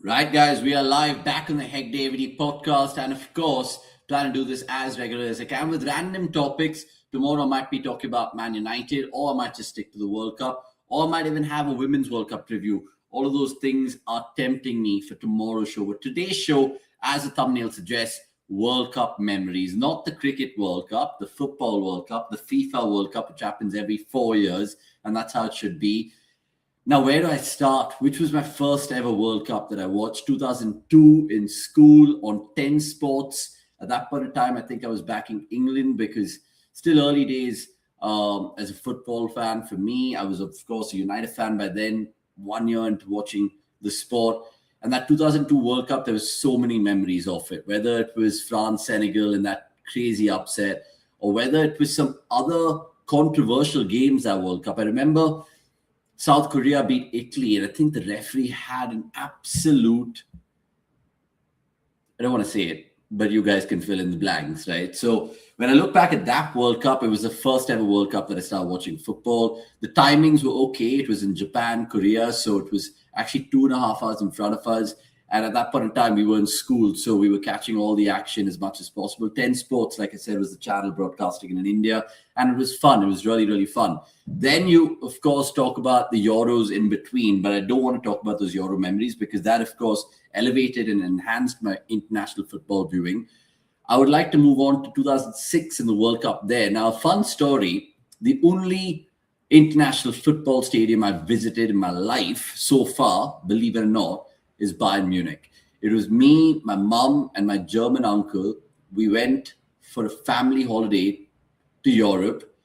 Right, guys, we are live back on the hegdeeveryday podcast, and of course, trying to do this as regular as I can with random topics. Tomorrow, I might be talking about Man United, or I might just stick to the World Cup, or I might even have a Women's World Cup review. All of those things are tempting me for tomorrow's show. But today's show, as the thumbnail suggests, World Cup memories, not the Cricket World Cup, the Football World Cup, the FIFA World Cup, which happens every 4 years, and that's how it should be. Now, where do I start? Which was my first ever World Cup that I watched? 2002 in school on 10 Sports. At that point in time, I think I was back in England because still early days as a football fan for me. I was, of course, a United fan by then, 1 year into watching the sport. And that 2002 World Cup, there was so many memories of it, whether it was France, Senegal, and that crazy upset, or whether it was some other controversial games that World Cup. I remember South Korea beat Italy, and I think the referee had an absolute, I don't want to say it, but you guys can fill in the blanks, right? So when I look back at that World Cup, it was the first ever World Cup that I started watching football. The timings were okay. It was in Japan, Korea, so it was actually 2.5 hours in front of us. And at that point in time, we were in school, so we were catching all the action as much as possible. 10 Sports, like I said, was the channel broadcasting in India, and it was fun. It was really, really fun. Then you, of course, talk about the Euros in between, but I don't want to talk about those Euro memories because that, of course, elevated and enhanced my international football viewing. I would like to move on to 2006 in the World Cup there. Now, a fun story, the only international football stadium I've visited in my life so far, believe it or not, is Bayern Munich. It was me, my mom, and my German uncle. We went for a family holiday to Europe,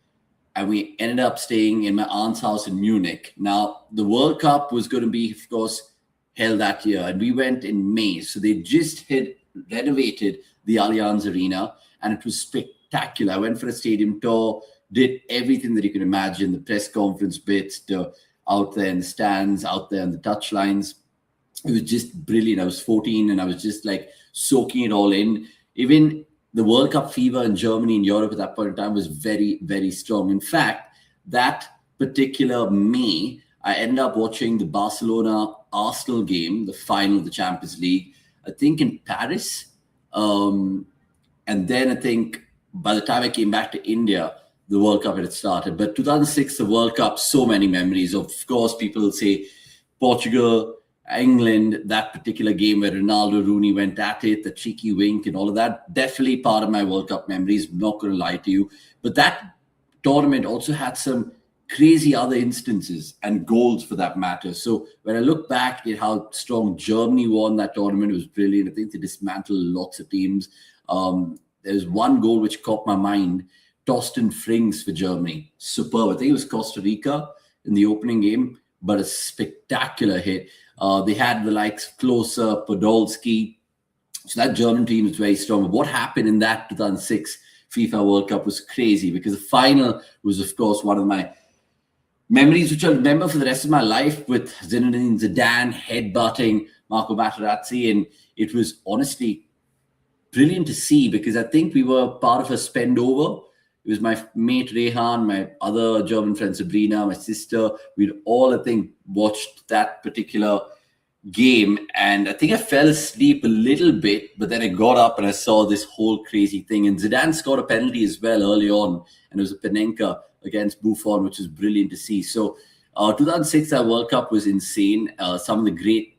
and we ended up staying in my aunt's house in Munich. Now, the World Cup was going to be, of course, held that year, and we went in May. So they just had renovated the Allianz Arena, and it was spectacular. I went for a stadium tour, did everything that you can imagine, the press conference bits, the out there in the stands, out there on the touchlines. It was just brilliant. I was 14 and I was just like soaking it all in. Even the World Cup fever in Germany and Europe at that point in time was very, very strong. In fact, that particular May, I ended up watching the Barcelona-Arsenal game, the final of the Champions League, I think in Paris. And then I think by the time I came back to India, the World Cup had started. But 2006, the World Cup, so many memories. Of course, people will say Portugal, England, that particular game where Ronaldo, Rooney went at it, the cheeky wink and all of that, definitely part of my World Cup memories, I'm not going to lie to you. But that tournament also had some crazy other instances and goals for that matter. So when I look back at how strong Germany won that tournament, it was brilliant. I think they dismantled lots of teams. There's one goal which caught my mind, Torsten Frings for Germany. Superb. I think it was Costa Rica in the opening game, but a spectacular hit. They had the likes of Klose, Podolski. So that German team is very strong. What happened in that 2006 FIFA World Cup was crazy because the final was, of course, one of my memories which I'll remember for the rest of my life, with Zinedine Zidane headbutting Marco Materazzi. And it was honestly brilliant to see because I think we were part of a spend over. It was my mate Rehan, my other German friend Sabrina, my sister. We'd all, I think, watched that particular game. And I think I fell asleep a little bit, but then I got up and I saw this whole crazy thing. And Zidane scored a penalty as well early on. And it was a Panenka against Buffon, which is brilliant to see. So 2006, that World Cup was insane. Some of the great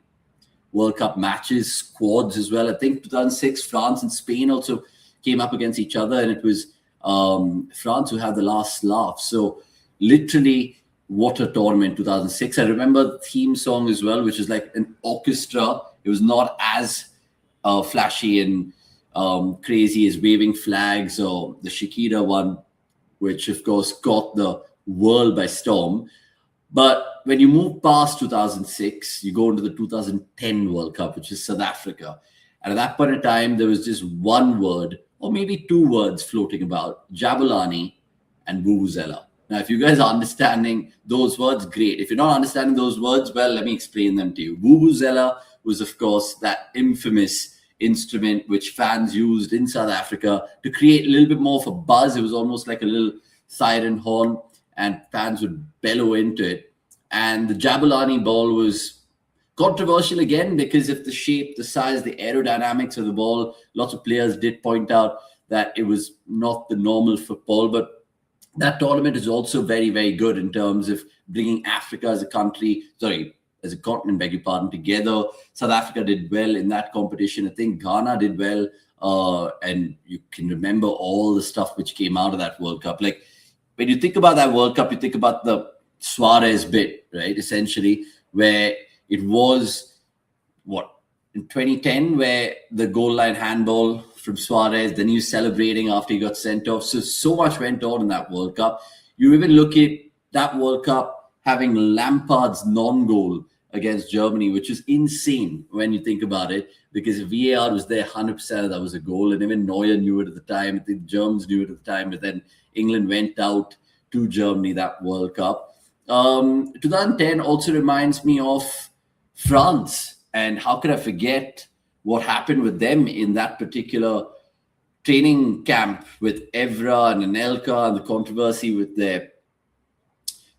World Cup matches, squads as well. I think 2006, France and Spain also came up against each other. And it was France who had the last laugh. So literally, what a tournament 2006. I remember the theme song as well, which is like an orchestra. It was not as flashy and crazy as waving flags or the Shakira one, which of course got the world by storm. But when you move past 2006, you go into the 2010 World Cup, which is South Africa. And at that point in time, there was just one word, or maybe two words floating about, Jabulani and Vuvuzela. Now, if you guys are understanding those words, great. If you're not understanding those words, well, let me explain them to you. Vuvuzela was, of course, that infamous instrument which fans used in South Africa to create a little bit more of a buzz. It was almost like a little siren horn, and fans would bellow into it. And the Jabulani ball was Controversial again because of the shape, the size, the aerodynamics of the ball. Lots of players did point out that it was not the normal football, but that tournament is also very, very good in terms of bringing Africa as a country, sorry, as a continent, beg your pardon, together. South Africa did well in that competition. I think Ghana did well. And you can remember all the stuff which came out of that World Cup. Like when you think about that World Cup, you think about the Suarez bit, right? Essentially, where it was what in 2010, where the goal line handball from Suarez, then he was celebrating after he got sent off. So much went on in that World Cup. You even look at that World Cup having Lampard's non-goal against Germany, which is insane when you think about it, because VAR was there 100% that was a goal, and even Neuer knew it at the time. I think the Germans knew it at the time, but then England went out to Germany that World Cup. 2010 also reminds me of France, and how could I forget what happened with them in that particular training camp with Evra and Anelka and the controversy with their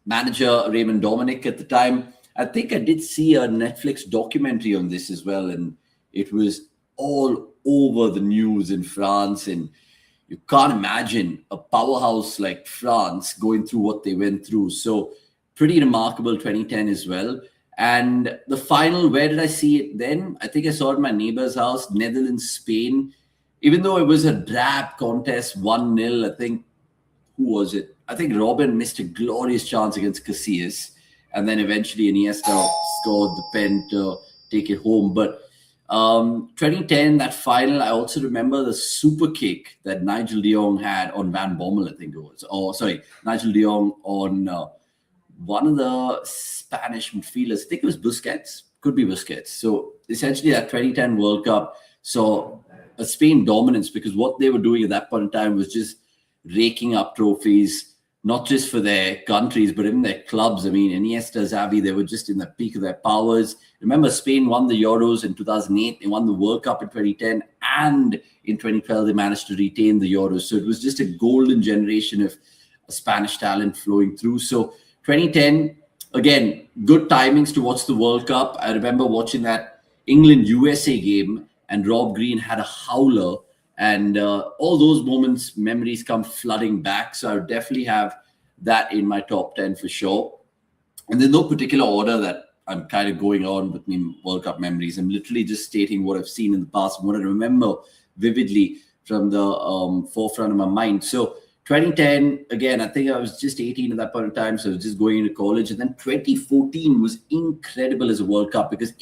manager Raymond Dominic at the time. I think I did see a Netflix documentary on this as well, and it was all over the news in France. And you can't imagine a powerhouse like France going through what they went through. So pretty remarkable 2010 as well. And the final, where did I see it then? I think I saw it at my neighbor's house, Netherlands, Spain. Even though it was a drab contest, 1-0, I think, who was it? I think Robin missed a glorious chance against Casillas. And then eventually Iniesta scored the pen to take it home. But 2010, that final, I also remember the super kick that Nigel de Jong had on Van Bommel, I think it was. Oh, sorry, Nigel de Jong on one of the Spanish midfielders. I think it was Busquets. Could be Busquets. So essentially that 2010 World Cup saw a Spain dominance, because what they were doing at that point in time was just raking up trophies, not just for their countries, but even their clubs. I mean, Iniesta, Xavi, they were just in the peak of their powers. Remember, Spain won the Euros in 2008. They won the World Cup in 2010. And in 2012, they managed to retain the Euros. So it was just a golden generation of Spanish talent flowing through. So 2010, again, good timings to watch the World Cup. I remember watching that England-USA game, and Rob Green had a howler. And all those moments, memories come flooding back. So I would definitely have that in my top 10 for sure. And there's no particular order that I'm kind of going on with my World Cup memories. I'm literally just stating what I've seen in the past and what I remember vividly from the forefront of my mind. So 2010, again, I think I was just 18 at that point in time. So I was just going into college. And then 2014 was incredible as a World Cup because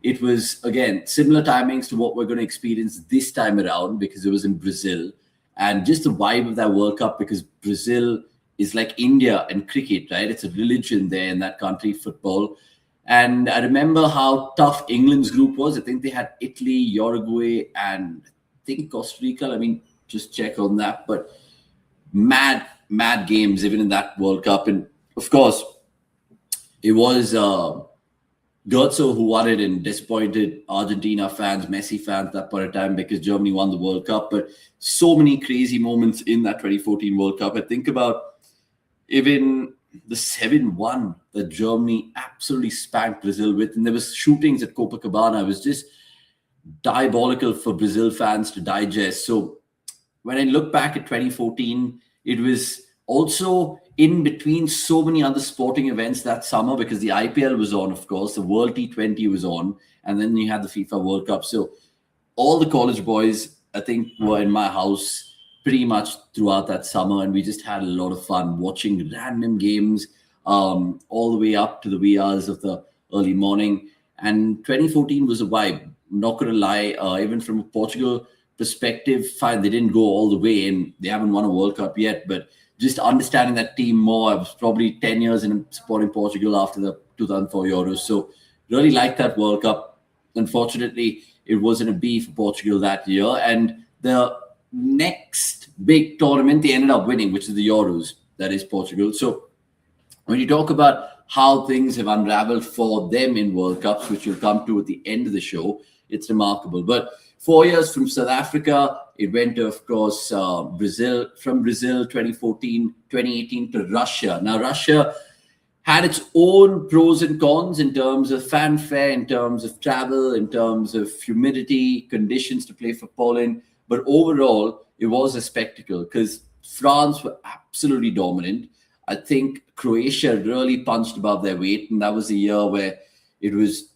it was, again, similar timings to what we're going to experience this time around, because it was in Brazil. And just the vibe of that World Cup, because Brazil is like India and cricket, right? It's a religion there in that country, football. And I remember how tough England's group was. I think they had Italy, Uruguay, and I think Costa Rica. I mean, just check on that. But mad games even in that World Cup. And of course, it was Götze who won it, and disappointed Argentina fans, Messi fans at that point in time, because Germany won the World Cup. But so many crazy moments in that 2014 World Cup. I think about even the 7-1 that Germany absolutely spanked Brazil with. And there was shootings at Copacabana. It was just diabolical for Brazil fans to digest. So when I look back at 2014, it was also in between so many other sporting events that summer, because the IPL was on, of course, the World T20 was on, and then you had the FIFA World Cup. So all the college boys, I think, were in my house pretty much throughout that summer, and we just had a lot of fun watching random games all the way up to the wee hours of the early morning. And 2014 was a vibe. I'm not going to lie, even from a Portugal perspective, fine, they didn't go all the way, and they haven't won a World Cup yet, but just understanding that team more. I was probably 10 years in supporting Portugal after the 2004 Euros. So really liked that World Cup. Unfortunately, it wasn't a B for Portugal that year. And the next big tournament they ended up winning, which is the Euros, that is Portugal. So when you talk about how things have unraveled for them in World Cups, which we'll come to at the end of the show, it's remarkable. But 4 years from South Africa, it went to, of course, Brazil. From Brazil, 2014, 2018 to Russia. Now, Russia, had its own pros and cons in terms of fanfare, in terms of travel, in terms of humidity, conditions to play football in. But overall, it was a spectacle because France were absolutely dominant. I think Croatia really punched above their weight, and that was the year where it was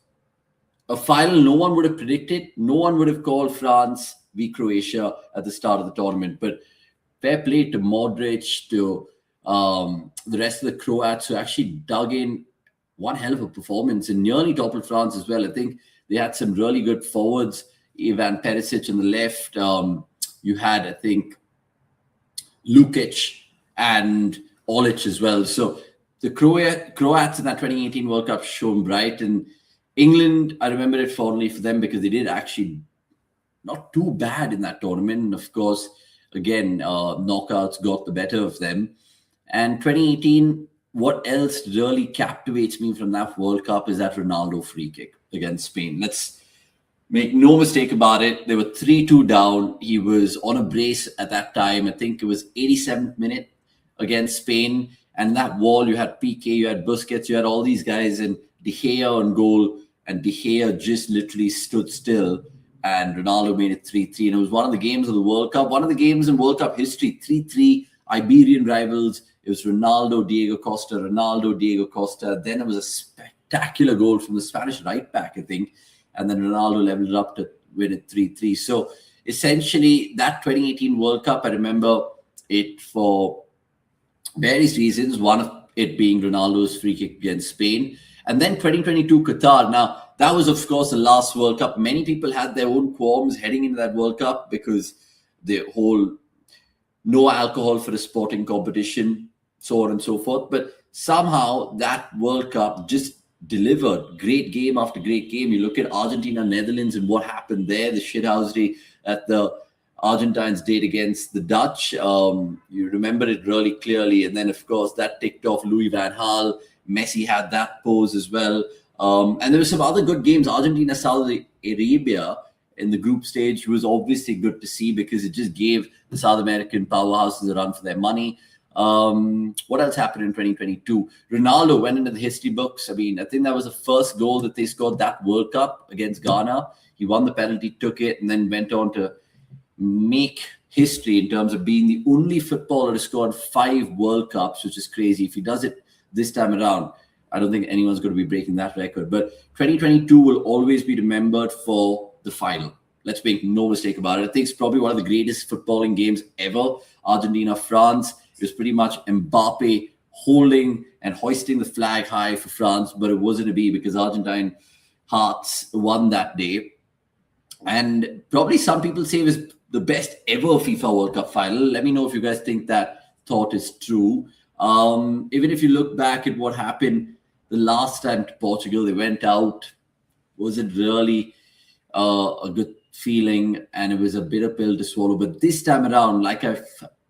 a final no one would have predicted. No one would have called France v Croatia at the start of the tournament. But fair play to Modric, to the rest of the Croats who actually dug in one hell of a performance and nearly toppled France as well. I think they had some really good forwards. Ivan Perisic on the left. You had, I think, Lukic and Olic as well. So the Croats in that 2018 World Cup shone bright. And England, I remember it fondly for them because they did actually not too bad in that tournament. And of course, again, knockouts got the better of them. And 2018, what else really captivates me from that World Cup is that Ronaldo free kick against Spain. Let's make no mistake about it. They were 3-2 down. He was on a brace at that time. I think it was 87th minute against Spain. And that wall, you had Piqué, you had Busquets, you had all these guys, and De Gea on goal. And De Gea just literally stood still. And Ronaldo made it 3-3. And it was one of the games of the World Cup, one of the games in World Cup history, 3-3, Iberian rivals. It was Ronaldo, Diego Costa, Ronaldo, Diego Costa. Then it was a spectacular goal from the Spanish right back, I think. And then Ronaldo leveled it up to win it 3-3. So essentially, that 2018 World Cup, I remember it for various reasons. One of it being Ronaldo's free kick against Spain. And then 2022 Qatar. Now, that was, of course, the last World Cup. Many people had their own qualms heading into that World Cup because the whole no alcohol for a sporting competition, so on and so forth. But somehow that World Cup just delivered great game after great game. You look at Argentina, Netherlands, and what happened there, the shithousery that the Argentines did against the Dutch. You remember it really clearly. And then, of course, that ticked off Louis van Gaal. Messi had that pose as well. And there were some other good games. Argentina, Saudi Arabia in the group stage was obviously good to see because it just gave the South American powerhouses a run for their money. What else happened in 2022? Ronaldo went into the history books. I mean, I think that was the first goal that they scored that World Cup against Ghana. He won the penalty, took it, and then went on to make history in terms of being the only footballer to score 5 World Cups, which is crazy. If he does it this time around, I don't think anyone's going to be breaking that record. But 2022 will always be remembered for the final. Let's make no mistake about it. I think it's probably one of the greatest footballing games ever. Argentina, France. It was pretty much Mbappe holding and hoisting the flag high for France, but it wasn't to be because Argentine hearts won that day. And probably some people say it was the best ever FIFA World Cup final. Let me know if you guys think that thought is true. Even if you look back at what happened the last time to Portugal, they went out. Was it really a good feeling? And it was a bitter pill to swallow. But this time around, like I've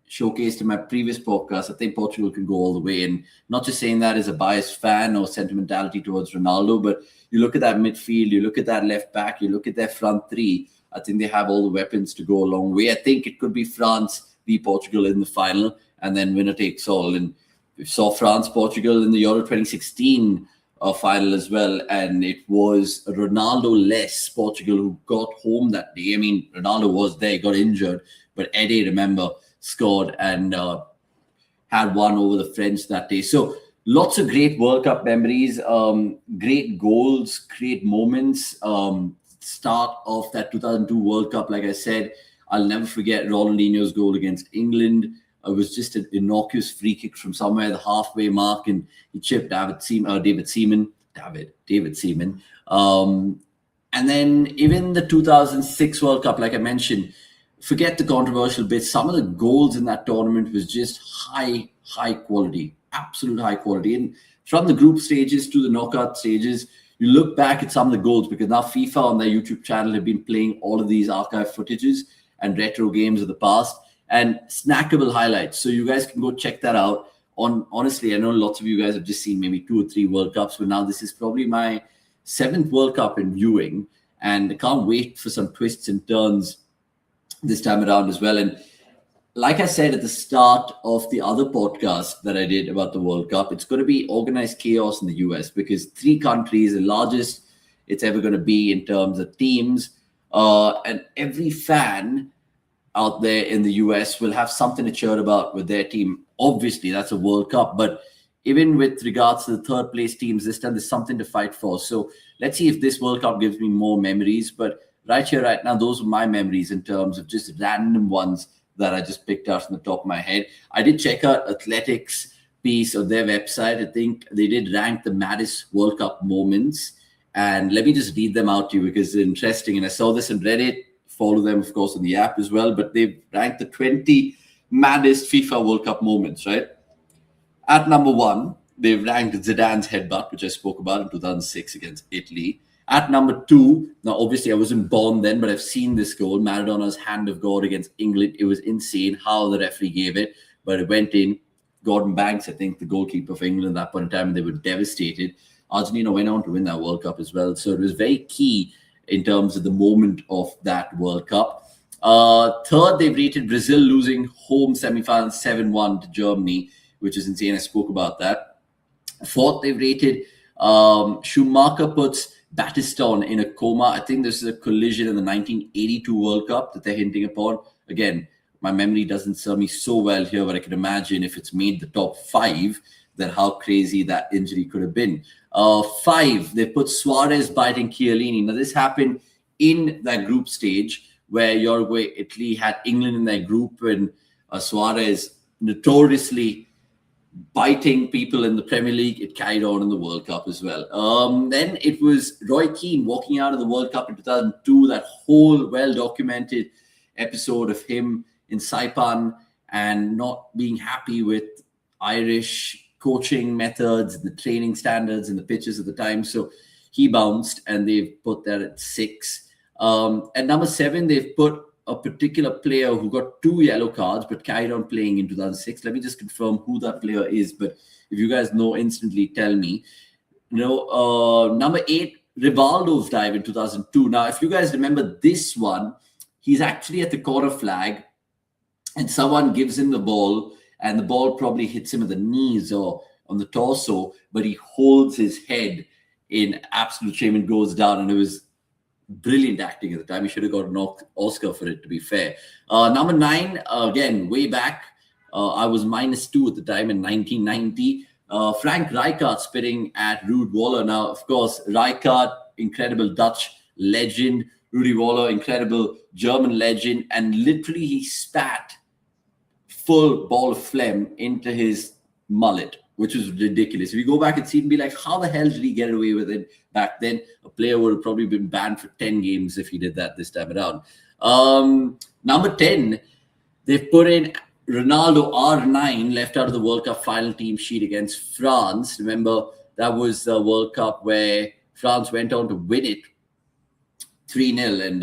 showcased in my previous podcast, I think Portugal can go all the way. And not just saying that as a biased fan or sentimentality towards Ronaldo, but you look at that midfield, you look at that left back, you look at their front three. I think they have all the weapons to go a long way. I think it could be France v Portugal in the final, and then winner takes all. And we saw France-Portugal in the Euro 2016 final as well, and it was Ronaldo-less Portugal who got home that day. I mean, Ronaldo was there, got injured, but Ede, remember, scored and had one over the French that day. So lots of great World Cup memories, great goals, great moments. Start of that 2002 World Cup, like I said, I'll never forget Ronaldinho's goal against England. It was just an innocuous free kick from somewhere the halfway mark, and he chipped David Seaman. And then even the 2006 World Cup, like I mentioned, forget the controversial bits. Some of the goals in that tournament was just high quality, absolute high quality. And from the group stages to the knockout stages, you look back at some of the goals because now FIFA on their YouTube channel have been playing all of these archive footages and retro games of the past and snackable highlights. So you guys can go check that out. Honestly, I know lots of you guys have just seen maybe 2 or 3 World Cups, but now this is probably my 7th World Cup in viewing, and I can't wait for some twists and turns this time around as well. And like I said at the start of the other podcast that I did about the World Cup, it's going to be organized chaos in the US because three countries, the largest it's ever going to be in terms of teams, and every fan out there in the US will have something to cheer about with their team. Obviously, that's a World Cup, but even with regards to the third place teams, this time there's something to fight for. So let's see if this World Cup gives me more memories. But right here, right now, those are my memories in terms of just random ones that I just picked out from the top of my head. I did check out Athletics piece on their website. I think they did rank the maddest World Cup moments. And let me just read them out to you because they're interesting. And I saw this on Reddit. Follow them, of course, on the app as well. But they've ranked the 20 maddest FIFA World Cup moments, right? At number 1, they've ranked Zidane's headbutt, which I spoke about in 2006 against Italy. At number 2, now obviously I wasn't born then, but I've seen this goal, Maradona's hand of God against England. It was insane how the referee gave it, but it went in. Gordon Banks, I think, the goalkeeper for England at that point in time, they were devastated. Argentina went on to win that World Cup as well. So it was very key in terms of the moment of that World Cup. Third, they've rated Brazil losing home semi-final 7-1 to Germany, which is insane. I spoke about that. Fourth, they've rated Schumacher puts Battiston in a coma. I think this is a collision in the 1982 World Cup that they're hinting upon. Again, my memory doesn't serve me so well here, but I can imagine if it's made the top 5, then how crazy that injury could have been. 5, they put Suarez biting Chiellini. Now, this happened in that group stage where Uruguay, Italy had England in their group, and Suarez notoriously biting people in the Premier League. It carried on in the World Cup as well. Then it was Roy Keane walking out of the World Cup in 2002, that whole well-documented episode of him in Saipan and not being happy with Irish coaching methods, the training standards and the pitches at the time. So he bounced and they've put that at 6. At number 7, they've put a particular player who got 2 yellow cards but carried on playing in 2006. Let me just confirm who that player is. But if you guys know, instantly tell me. Number 8, Rivaldo's dive in 2002. Now, if you guys remember this one, he's actually at the corner flag and someone gives him the ball and the ball probably hits him at the knees or on the torso, but he holds his head in absolute shame and goes down. And it was brilliant acting at the time. He should have got an Oscar for it, to be fair. Number 9, again, way back, I was -2 at the time in 1990. Frank Rijkaard spitting at Ruud Waller. Now, of course, Rijkaard, incredible Dutch legend. Rudy Waller, incredible German legend. And literally he spat full ball of phlegm into his mullet, which was ridiculous. If you go back and see it and be like, how the hell did he get away with it back then? A player would have probably been banned for 10 games if he did that this time around. Number 10, they've put in Ronaldo R9, left out of the World Cup final team sheet against France. Remember, that was the World Cup where France went on to win it 3-0, and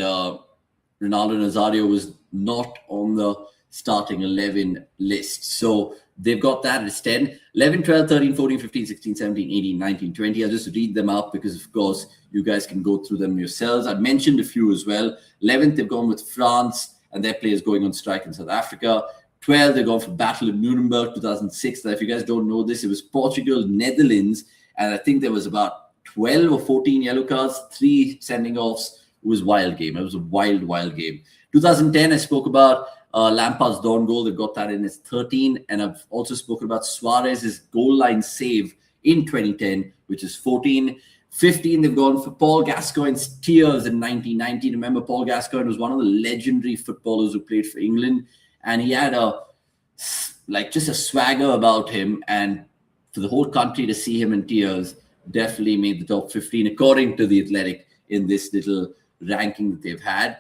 Ronaldo Nazario was not on the starting 11 list. So they've got that as 10. 11, 12, 13, 14, 15, 16, 17, 18, 19, 20. I'll just read them out because, of course, you guys can go through them yourselves. I've mentioned a few as well. 11th, they've gone with France and their players going on strike in South Africa. 12, they've gone for Battle of Nuremberg, 2006. Now, if you guys don't know this, it was Portugal, Netherlands, and I think there was about 12 or 14 yellow cards, 3 sending offs. It was a wild game. It was a wild, wild game. 2010, I spoke about Lampard's Dawn goal. They've got that in as 13. And I've also spoken about Suarez's goal line save in 2010, which is 14. 15, they've gone for Paul Gascoigne's tears in 1990. Remember, Paul Gascoigne was one of the legendary footballers who played for England. And he had just a swagger about him. And for the whole country to see him in tears definitely made the top 15, according to The Athletic, in this little ranking that they've had.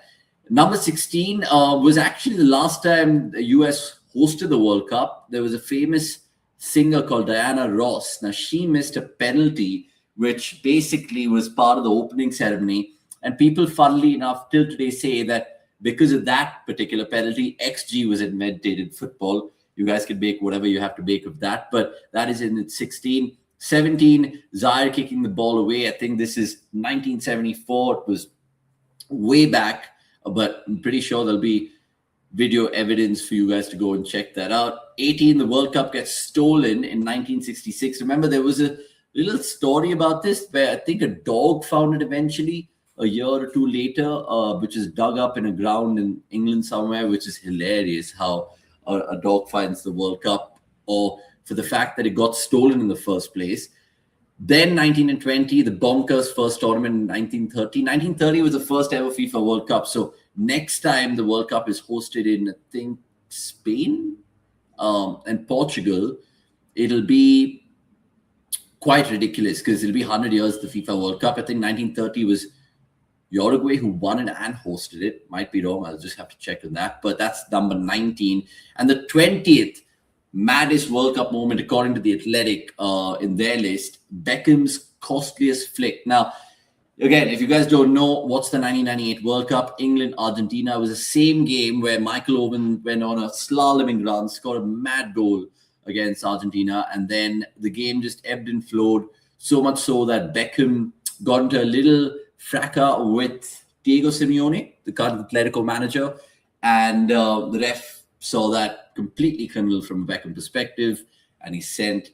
Number 16 was actually the last time the US hosted the World Cup. There was a famous singer called Diana Ross. Now, she missed a penalty, which basically was part of the opening ceremony. And people, funnily enough, till today say that because of that particular penalty, XG was invented in football. You guys can make whatever you have to make of that. But that is in 16. 17, Zaire kicking the ball away. I think this is 1974. It was way back. But I'm pretty sure there'll be video evidence for you guys to go and check that out. 18, the World Cup gets stolen in 1966. Remember, there was a little story about this where I think a dog found it eventually a year or two later, which is dug up in a ground in England somewhere, which is hilarious how a dog finds the World Cup, or for the fact that it got stolen in the first place. Then 19 and 20, the bonkers first tournament in 1930. 1930 was the first ever FIFA World Cup. So next time the World Cup is hosted in, I think, Spain and Portugal, it'll be quite ridiculous because it'll be 100 years the FIFA World Cup. I think 1930 was Uruguay who won it and hosted it. Might be wrong. I'll just have to check on that. But that's number 19. And the 20th maddest World Cup moment, according to The Athletic, in their list, Beckham's costliest flick. Now, again, if you guys don't know, what's the 1998 World Cup? England-Argentina. It was the same game where Michael Owen went on a slaloming run, scored a mad goal against Argentina, and then the game just ebbed and flowed, so much so that Beckham got into a little fracas with Diego Simeone, the current Atletico manager, and the ref saw that completely criminal from a Beckham perspective, and he sent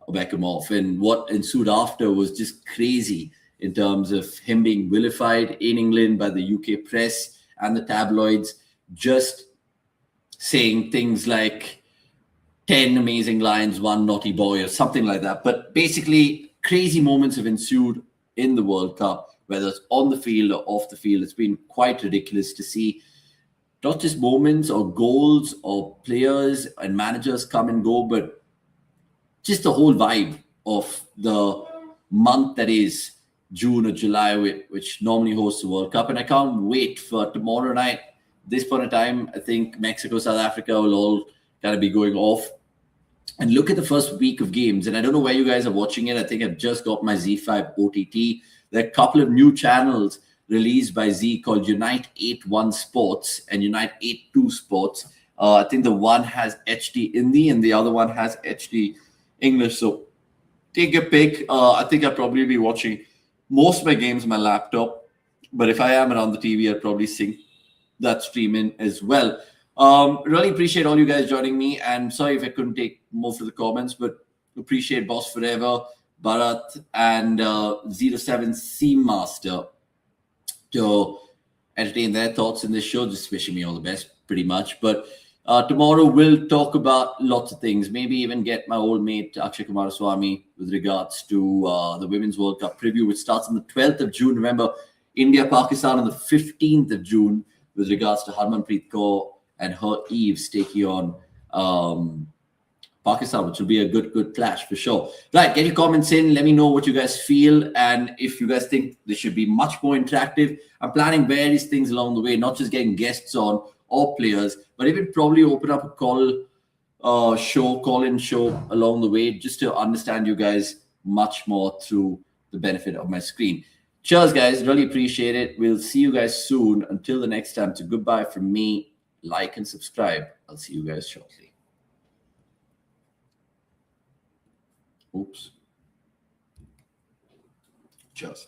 Beckham off. And what ensued after was just crazy in terms of him being vilified in England by the UK press and the tabloids, just saying things like 10 amazing lines, one naughty boy, or something like that. But basically, crazy moments have ensued in the World Cup, whether it's on the field or off the field. It's been quite ridiculous to see not just moments or goals or players and managers come and go, but just the whole vibe of the month that is June or July, which normally hosts the World Cup. And I can't wait for tomorrow night. This point in time, I think Mexico, South Africa will all kind of be going off. And look at the first week of games. And I don't know where you guys are watching it. I think I've just got my Z5 OTT. There are a couple of new channels released by Z called Unite 8-1 Sports and Unite 8-2 Sports. I think the one has HD Hindi and the other one has HD English. So take a pick. I think I'll probably be watching most of my games on my laptop. But if I am around the TV, I'll probably sync that stream in as well. Really appreciate all you guys joining me. And sorry if I couldn't take most of the comments, but appreciate Boss Forever, Bharat, and 07 Seam Master to entertain their thoughts in this show. Just wishing me all the best, pretty much. But tomorrow we'll talk about lots of things. Maybe even get my old mate Akshay Kumaraswamy with regards to the Women's World Cup preview, which starts on the 12th of June. Remember, India-Pakistan on the 15th of June with regards to Harmanpreet Kaur and her Eves taking on Pakistan, which will be a good clash for sure. Right, get your comments in. Let me know what you guys feel, and if you guys think this should be much more interactive. I'm planning various things along the way, not just getting guests on or players, but even probably open up a call-in show along the way, just to understand you guys much more through the benefit of my screen. Cheers, guys. Really appreciate it. We'll see you guys soon. Until the next time, so goodbye from me. Like and subscribe. I'll see you guys shortly. Oops. Cheers.